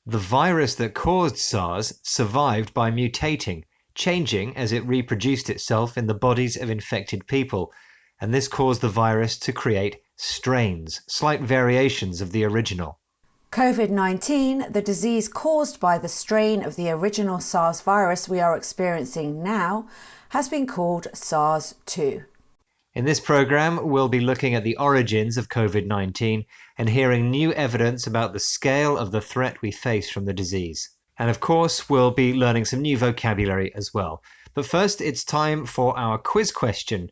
The virus that caused SARS survived by mutating, changing as it reproduced itself in the bodies of infected people, and this caused the virus to create strains, slight variations of the original. COVID-19, the disease caused by the strain of the original SARS virus we are experiencing now, has been called SARS-2. In this program, we'll be looking at the origins of COVID-19 and hearing new evidence about the scale of the threat we face from the disease. And of course, we'll be learning some new vocabulary as well. But first, it's time for our quiz question.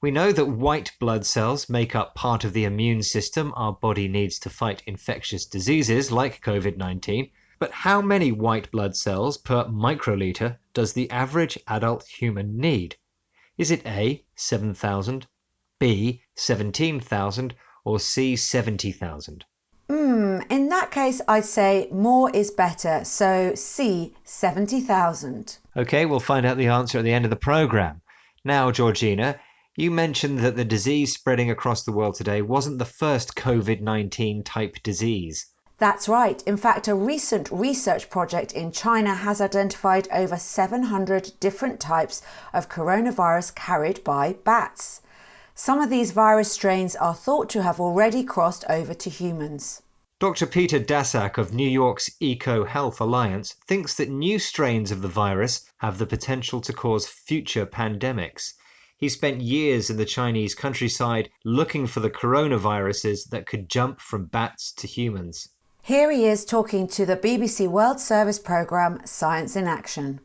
We know that white blood cells make up part of the immune system our body needs to fight infectious diseases like COVID-19. But how many white blood cells per microliter does the average adult human need? Is it A, 7,000, B, 17,000, or C, 70,000? In that case, I'd say more is better, so C, 70,000. Okay, we'll find out the answer at the end of the program. Now, Georgina, you mentioned that the disease spreading across the world today wasn't the first COVID-19 type disease. That's right. In fact, a recent research project in China has identified over 700 different types of coronavirus carried by bats. Some of these virus strains are thought to have already crossed over to humans. Dr. Peter Daszak of New York's Eco Health Alliance thinks that new strains of the virus have the potential to cause future pandemics. He spent years in the Chinese countryside looking for the coronaviruses that could jump from bats to humans. Here he is talking to the BBC World Service programme Science in Action.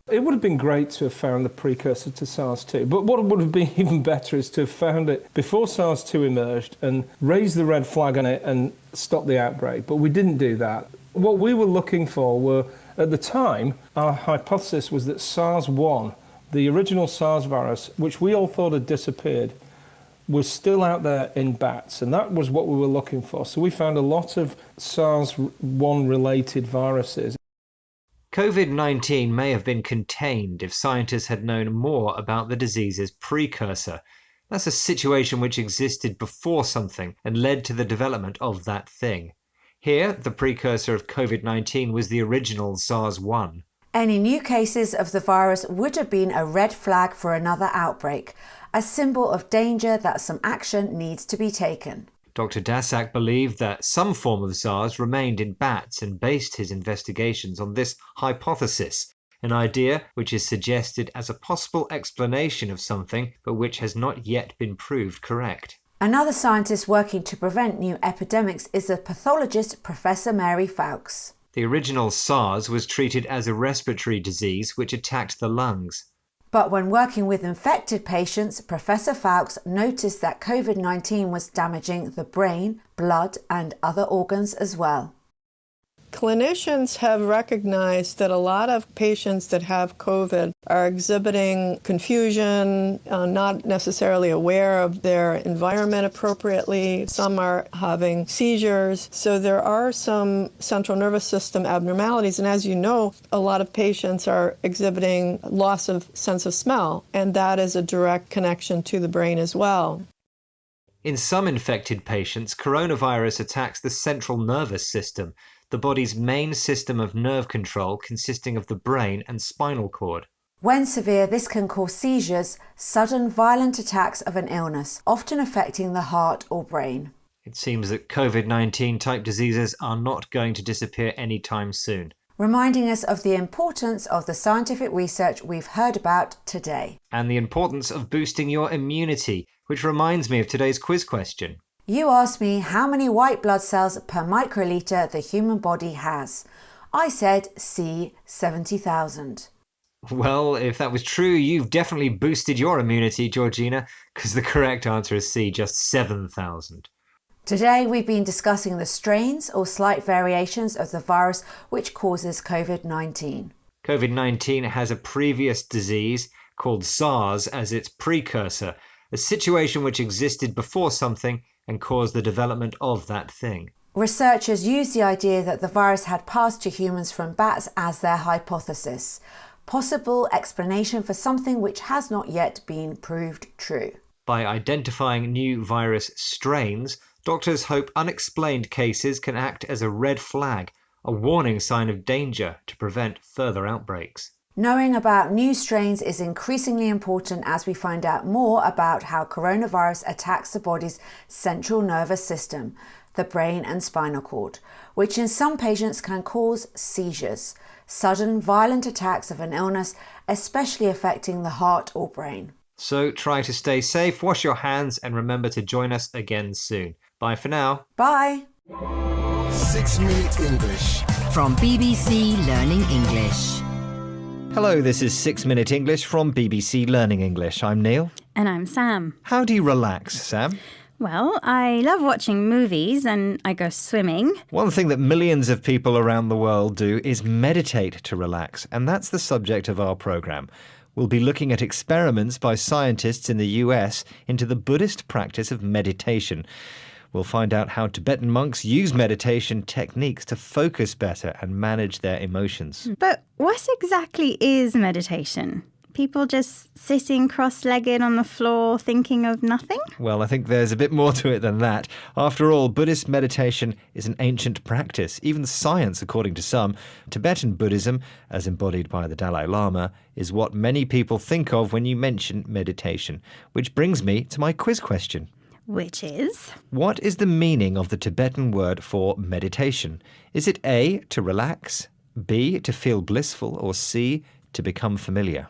It would have been great to have found the precursor to SARS-2, but what would have been even better is to have found it before SARS-2 emerged and raised the red flag on it and stop the outbreak, but we didn't do that. What we were looking for were, at the time, our hypothesis was that SARS-1, the original SARS virus, which we all thought had disappeared, was still out there in bats, and that was what we were looking for. So we found a lot of SARS-1 related viruses. COVID-19 may have been contained if scientists had known more about the disease's precursor. That's a situation which existed before something and led to the development of that thing. Here, the precursor of COVID-19 was the original SARS-1. Any new cases of the virus would have been a red flag for another outbreak, a symbol of danger that some action needs to be taken. Dr. Daszak believed that some form of SARS remained in bats and based his investigations on this hypothesis, an idea which is suggested as a possible explanation of something but which has not yet been proved correct. Another scientist working to prevent new epidemics is the pathologist Professor Mary Fowkes. The original SARS was treated as a respiratory disease which attacked the lungs. But when working with infected patients, Professor Fowkes noticed that COVID-19 was damaging the brain, blood, and other organs as well. Clinicians have recognized that a lot of patients that have COVID are exhibiting confusion, not necessarily aware of their environment appropriately. Some are having seizures. So there are some central nervous system abnormalities. And as you know, a lot of patients are exhibiting loss of sense of smell, and that is a direct connection to the brain as well. In some infected patients, coronavirus attacks the central nervous system, the body's main system of nerve control consisting of the brain and spinal cord. When severe, this can cause seizures, sudden violent attacks of an illness, often affecting the heart or brain. It seems that COVID-19 type diseases are not going to disappear anytime soon. Reminding us of the importance of the scientific research we've heard about today. And the importance of boosting your immunity, which reminds me of today's quiz question. You asked me how many white blood cells per microliter the human body has. I said C, 70,000. Well, if that was true, you've definitely boosted your immunity, Georgina, because the correct answer is C, just 7,000. Today we've been discussing the strains or slight variations of the virus which causes COVID-19. COVID-19 has a previous disease called SARS as its precursor, a situation which existed before something and caused the development of that thing. Researchers used the idea that the virus had passed to humans from bats as their hypothesis, possible explanation for something which has not yet been proved true. By identifying new virus strains, doctors hope unexplained cases can act as a red flag, a warning sign of danger to prevent further outbreaks. Knowing about new strains is increasingly important as we find out more about how coronavirus attacks the body's central nervous system, the brain and spinal cord, which in some patients can cause seizures, sudden violent attacks of an illness, especially affecting the heart or brain. So try to stay safe, wash your hands, and remember to join us again soon. Bye for now. Bye. 6 Minute English. From BBC Learning English. Hello, this is 6 Minute English from BBC Learning English. I'm Neil. And I'm Sam. How do you relax, Sam? Well, I love watching movies and I go swimming. One thing that millions of people around the world do is meditate to relax, and that's the subject of our programme. We'll be looking at experiments by scientists in the US into the Buddhist practice of meditation. We'll find out how Tibetan monks use meditation techniques to focus better and manage their emotions. But what exactly is meditation? People just sitting cross-legged on the floor thinking of nothing? Well, I think there's a bit more to it than that. After all, Buddhist meditation is an ancient practice, even science according to some. Tibetan Buddhism, as embodied by the Dalai Lama, is what many people think of when you mention meditation. Which brings me to my quiz question. Which is? What is the meaning of the Tibetan word for meditation? Is it A, to relax, B, to feel blissful, or C, to become familiar?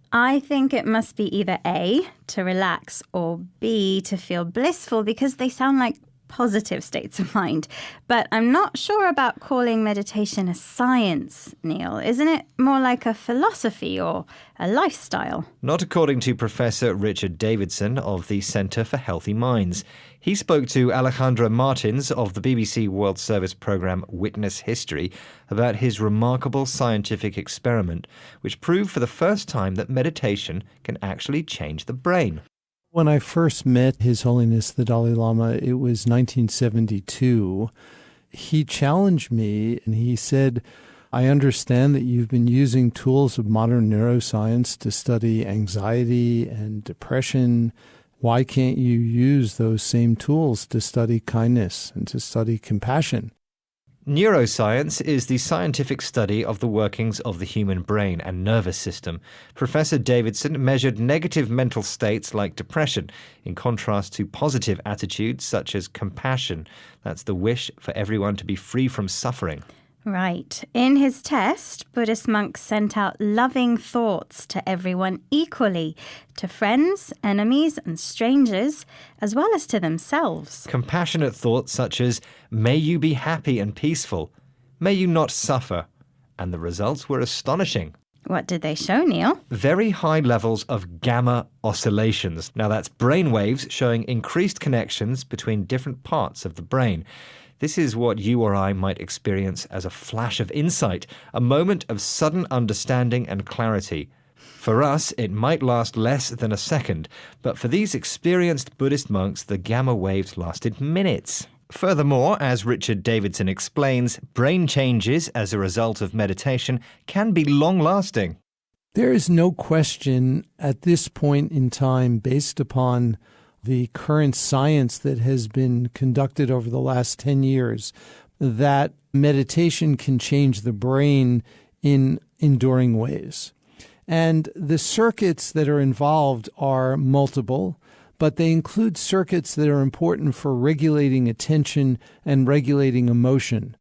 I think it must be either A, to relax, or B, to feel blissful, because they sound like positive states of mind. But I'm not sure about calling meditation a science, Neil. Isn't it more like a philosophy or a lifestyle? Not according to Professor Richard Davidson of the Centre for Healthy Minds. He spoke to Alejandra Martins of the BBC World Service programme Witness History about his remarkable scientific experiment, which proved for the first time that meditation can actually change the brain. When I first met His Holiness the Dalai Lama, it was 1972. He challenged me and he said, I understand that you've been using tools of modern neuroscience to study anxiety and depression. Why can't you use those same tools to study kindness and to study compassion? Neuroscience is the scientific study of the workings of the human brain and nervous system. Professor Davidson measured negative mental states like depression, in contrast to positive attitudes such as compassion. That's the wish for everyone to be free from suffering. Right. In his test, Buddhist monks sent out loving thoughts to everyone equally, to friends, enemies, and strangers, as well as to themselves. Compassionate thoughts such as, may you be happy and peaceful, may you not suffer. And the results were astonishing. What did they show, Neil? Very high levels of gamma oscillations. Now that's brain waves showing increased connections between different parts of the brain. This is what you or I might experience as a flash of insight, a moment of sudden understanding and clarity. For us, it might last less than a second, but for these experienced Buddhist monks, the gamma waves lasted minutes. Furthermore, as Richard Davidson explains, brain changes as a result of meditation can be long-lasting. There is no question at this point in time, based upon the current science that has been conducted over the last 10 years, that meditation can change the brain in enduring ways. And the circuits that are involved are multiple, but they include circuits that are important for regulating attention and regulating emotion.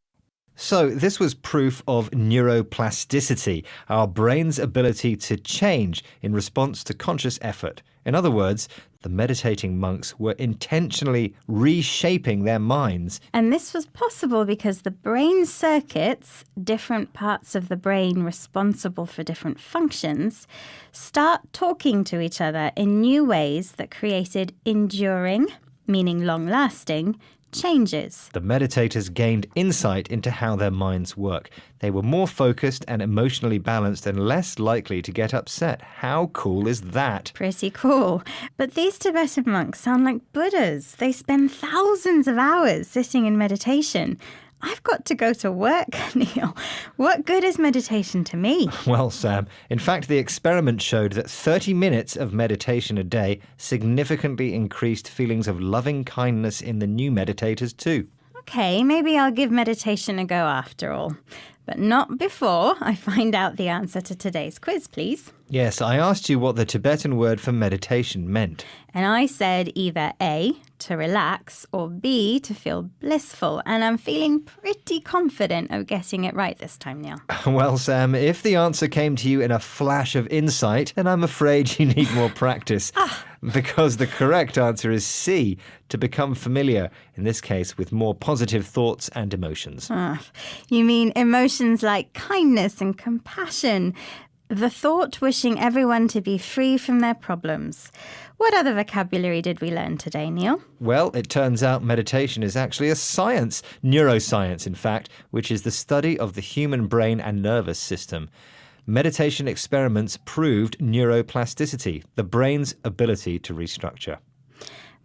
So this was proof of neuroplasticity, our brain's ability to change in response to conscious effort. In other words, the meditating monks were intentionally reshaping their minds. And this was possible because the brain circuits, different parts of the brain responsible for different functions, start talking to each other in new ways that created enduring, meaning long-lasting, changes. The meditators gained insight into how their minds work. They were more focused and emotionally balanced and less likely to get upset. How cool is that? Pretty cool. But these Tibetan monks sound like Buddhas. They spend thousands of hours sitting in meditation. I've got to go to work, Neil. What good is meditation to me? Well, Sam, in fact, the experiment showed that 30 minutes of meditation a day significantly increased feelings of loving kindness in the new meditators too. Okay, maybe I'll give meditation a go after all. But not before I find out the answer to today's quiz, please. Yes, I asked you what the Tibetan word for meditation meant. And I said either A, to relax, or B, to feel blissful. And I'm feeling pretty confident of getting it right this time, Neil. Well, Sam, if the answer came to you in a flash of insight, then I'm afraid you need more practice. Because the correct answer is C, to become familiar, in this case with more positive thoughts and emotions. You mean emotions like kindness and compassion, the thought wishing everyone to be free from their problems. What other vocabulary did we learn today, Neil? Well, it turns out meditation is actually a science, neuroscience in fact, which is the study of the human brain and nervous system. Meditation experiments proved neuroplasticity, the brain's ability to restructure.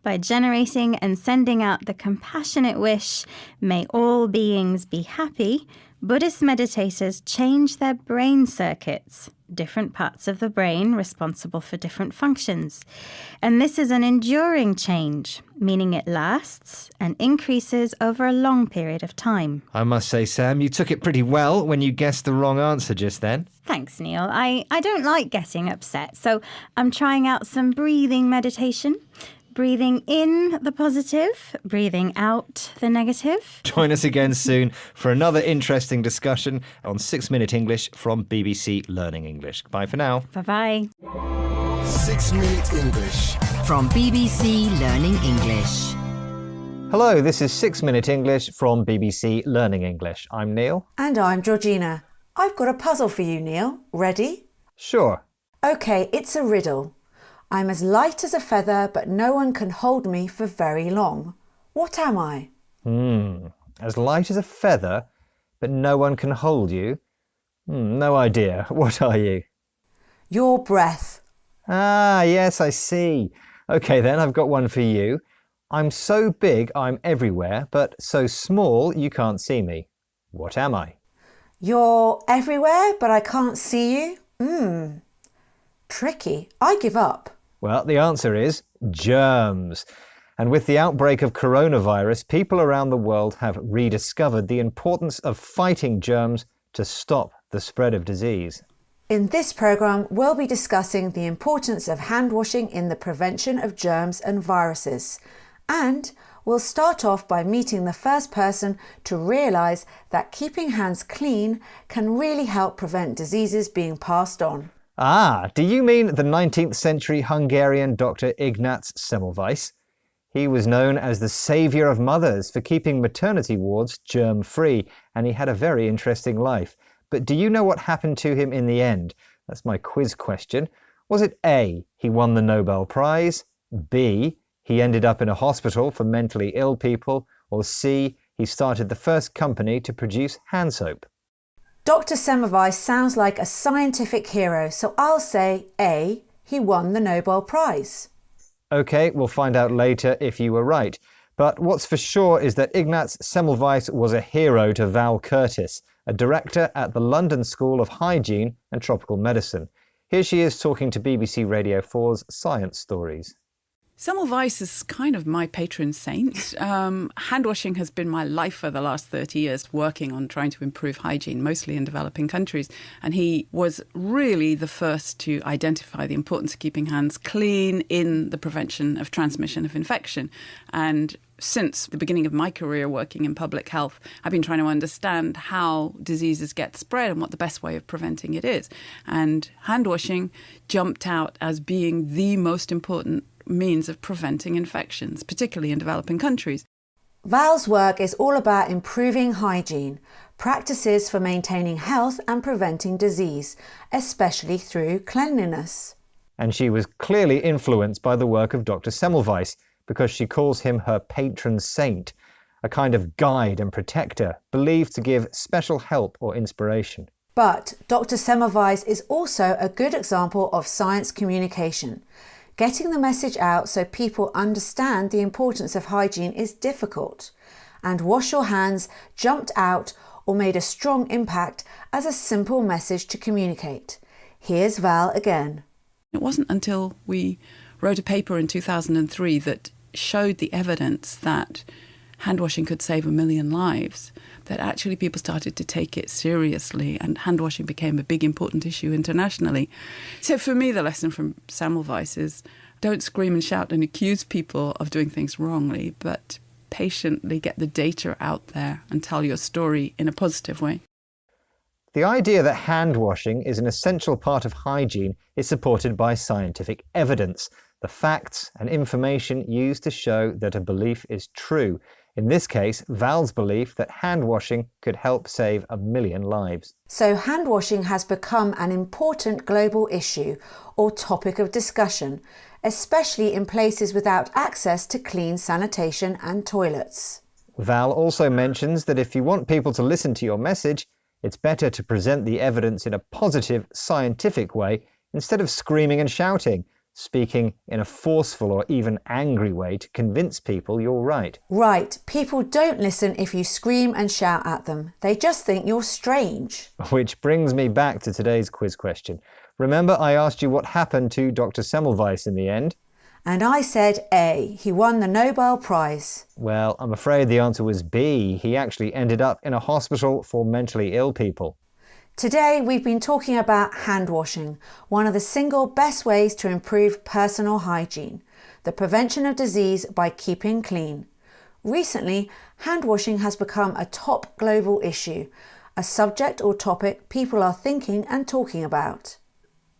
By generating and sending out the compassionate wish, may all beings be happy, Buddhist meditators change their brain circuits, different parts of the brain responsible for different functions. And this is an enduring change, meaning it lasts and increases over a long period of time. I must say, Sam, you took it pretty well when you guessed the wrong answer just then. Thanks, Neil. I don't like getting upset, so I'm trying out some breathing meditation. Breathing in the positive, breathing out the negative. Join us again soon for another interesting discussion on 6 Minute English from BBC Learning English. Bye for now. Bye-bye. 6 Minute English from BBC Learning English. Hello, this is 6 Minute English from BBC Learning English. I'm Neil. And I'm Georgina. I've got a puzzle for you, Neil. Ready? Sure. OK, it's a riddle. I'm as light as a feather, but no one can hold me for very long. What am I? As light as a feather, but no one can hold you? No idea. What are you? Your breath. Ah, yes, I see. OK then, I've got one for you. I'm so big I'm everywhere, but so small you can't see me. What am I? You're everywhere, but I can't see you? Tricky. I give up. Well, the answer is germs. And with the outbreak of coronavirus, people around the world have rediscovered the importance of fighting germs to stop the spread of disease. In this programme, we'll be discussing the importance of hand washing in the prevention of germs and viruses. And we'll start off by meeting the first person to realise that keeping hands clean can really help prevent diseases being passed on. Ah, do you mean the 19th century Hungarian Dr. Ignác Semmelweis? He was known as the saviour of mothers for keeping maternity wards germ-free, and he had a very interesting life. But do you know what happened to him in the end? That's my quiz question. Was it A, he won the Nobel Prize, B, he ended up in a hospital for mentally ill people, or C, he started the first company to produce hand soap? Dr. Semmelweis sounds like a scientific hero, so I'll say A, he won the Nobel Prize. OK, we'll find out later if you were right. But what's for sure is that Ignác Semmelweis was a hero to Val Curtis, a director at the London School of Hygiene and Tropical Medicine. Here she is talking to BBC Radio 4's Science Stories. Semmelweis is kind of my patron saint. Hand washing has been my life for the last 30 years, working on trying to improve hygiene, mostly in developing countries. And he was really the first to identify the importance of keeping hands clean in the prevention of transmission of infection. And since the beginning of my career working in public health, I've been trying to understand how diseases get spread and what the best way of preventing it is. And hand washing jumped out as being the most important means of preventing infections, particularly in developing countries. Val's work is all about improving hygiene, practices for maintaining health and preventing disease, especially through cleanliness. And she was clearly influenced by the work of Dr. Semmelweis, because she calls him her patron saint, a kind of guide and protector, believed to give special help or inspiration. But Dr. Semmelweis is also a good example of science communication. Getting the message out so people understand the importance of hygiene is difficult, and wash your hands jumped out or made a strong impact as a simple message to communicate. Here's Val again. It wasn't until we wrote a paper in 2003 that showed the evidence that hand washing could save 1 million lives that actually people started to take it seriously, and hand washing became a big important issue internationally. So for me, the lesson from Semmelweis is don't scream and shout and accuse people of doing things wrongly, but patiently get the data out there and tell your story in a positive way. The idea that hand washing is an essential part of hygiene is supported by scientific evidence, the facts and information used to show that a belief is true. In this case, Val's belief that hand washing could help save 1 million lives. So hand washing has become an important global issue or topic of discussion, especially in places without access to clean sanitation and toilets. Val also mentions that if you want people to listen to your message, it's better to present the evidence in a positive, scientific way instead of screaming and shouting. speaking in a forceful or even angry way to convince people you're right. Right. People don't listen if you scream and shout at them. They just think you're strange. Which brings me back to today's quiz question. Remember I asked you what happened to Dr. Semmelweis in the end? And I said A. He won the Nobel Prize. Well, I'm afraid the answer was B. He actually ended up in a hospital for mentally ill people. Today we've been talking about hand washing, one of the single best ways to improve personal hygiene, the prevention of disease by keeping clean. Recently, hand washing has become a top global issue, a subject or topic people are thinking and talking about.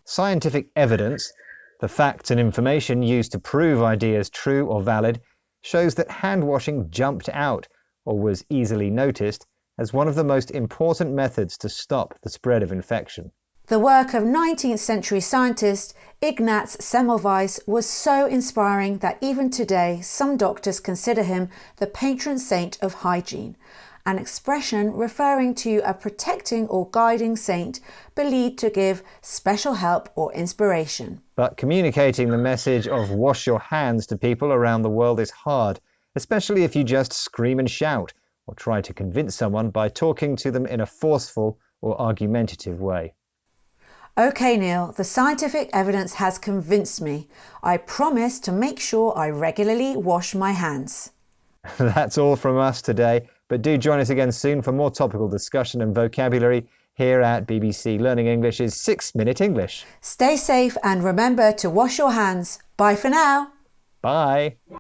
Scientific evidence, the facts and information used to prove ideas true or valid, shows that hand washing jumped out, or was easily noticed, as one of the most important methods to stop the spread of infection. The work of 19th century scientist Ignaz Semmelweis was so inspiring that even today some doctors consider him the patron saint of hygiene, an expression referring to a protecting or guiding saint believed to give special help or inspiration. But communicating the message of wash your hands to people around the world is hard, especially if you just scream and shout, or try to convince someone by talking to them in a forceful or argumentative way. OK, Neil, the scientific evidence has convinced me. I promise to make sure I regularly wash my hands. That's all from us today, but do join us again soon for more topical discussion and vocabulary here at BBC Learning English's 6-Minute English. Stay safe and remember to wash your hands. Bye for now. Bye.